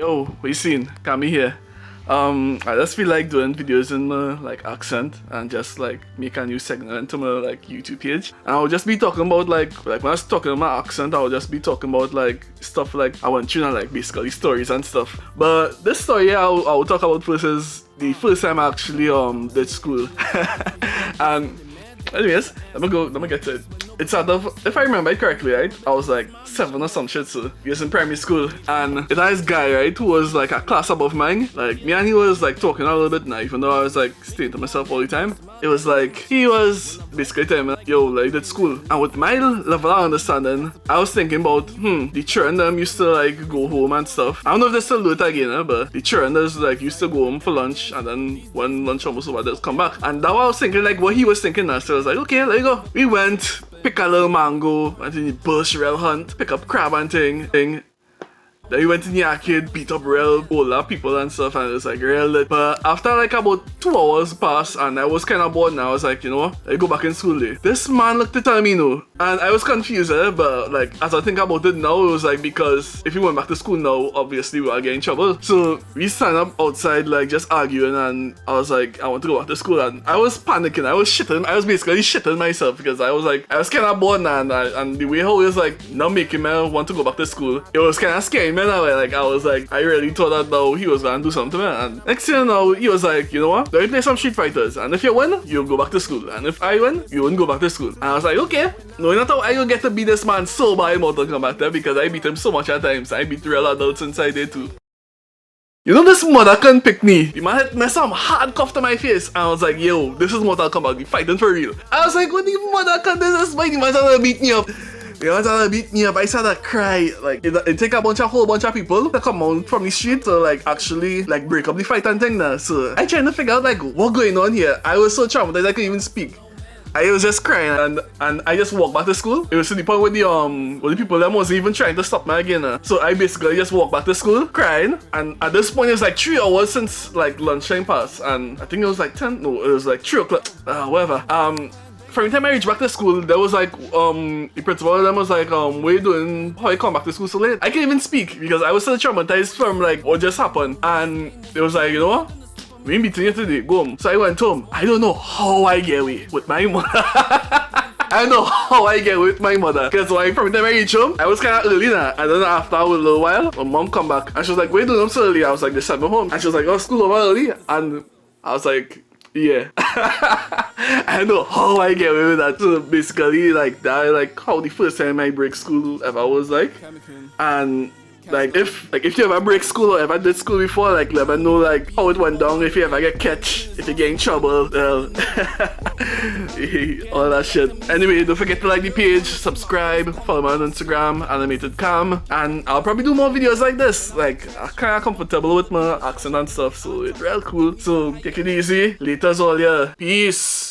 Yo, what you seen? Cammy here. I just feel like doing videos in my like accent and just like make a new segment into my like YouTube page. And I'll just be talking about like when I was talking about my accent, I'll just be talking about like stuff like I went through and like basically stories and stuff. But this story I'll talk about first is the first time I actually did school. And anyways, let me get to it. It's out of, if I remember it correctly, right, I was like 7 or some shit, so he was in primary school, and it had this guy, right, who was like a class above mine. Like me and he was like talking a little bit now, even though I was like staying to myself all the time. It was like he was basically telling me, yo, like did school, and with my level of understanding, I was thinking about the children them used to like go home and stuff. I don't know if they still do it again, but the children just like used to go home for lunch, and then when lunch almost over, they just come back. And that was I was thinking, like what he was thinking now. So I was like, okay, there you go. We went. Pick a little mango, and then you bush real hunt, pick up crab and thing. Then we went in the arcade, beat up real older people and stuff, and it was like real lit. But after like about 2 hours passed, and I was kind of bored, and I was like, you know what, I go back in school day. This man looked at me, no, and I was confused, but like as I think about it now, it was like because if we went back to school now, obviously we were getting in trouble. So we stand up outside like just arguing, and I was like, I want to go back to school, and I was panicking, I was basically shitting myself because I was kind of bored, and the way how he was like not making me want to go back to school, it was kind of scary me. Like I was like, I really thought that now he was gonna do something, man. And next thing you know, he was like, you know what? Let me play some Street Fighters, and if you win, you'll go back to school, and if I win, you won't go back to school. And I was like, okay. No, not how I will get to beat this man so bad in Mortal Kombat there, because I beat him so much at times. I beat real adults inside there too. You know this mother can pick me. The man hit me some hard cuff to my face, and I was like, yo, this is Mortal Kombat, we fighting for real. I was like, what the mother can this is? Why the man trying to beat me up? They was trying to beat me up. I started to cry. Like it take a whole bunch of people to come out from the street to like actually like break up the fight and thing now. So I trying to figure out like what's going on here. I was so traumatized I couldn't even speak. I was just crying, and I just walked back to school. It was to the point where the people that wasn't even trying to stop me again. So I basically just walked back to school crying, and at this point it was like 3 hours since like lunchtime passed, and I think it was like 10. No, it was like 3 o'clock. Whatever. From the time I reached back to school, there was like, the principal of them was like, what are you doing? How you come back to school so late? I can't even speak because I was so traumatized from like what just happened. And it was like, you know what? We ain't beating you today, go home. So I went home. I don't know how I get away with my mother. I don't know how I get with my mother. Because when from the time I reached home, I was kind of early now. And then after a little while, my mom come back. And she was like, what are you doing so early? I was like, they sent me home. And she was like, oh, school over early. And I was like, yeah. I don't know how I get away with that. So basically like that, like how the first time I break school ever was like. And like if you ever break school or ever did school before, like let me know like how it went down, if you ever get catch, if you get in trouble, all that shit. Anyway, don't forget to like the page, subscribe, follow me on Instagram, Animated Cam, and I'll probably do more videos like this. Like I'm kinda comfortable with my accent and stuff, so it's real cool. So take it easy. Laters all, yeah. Peace.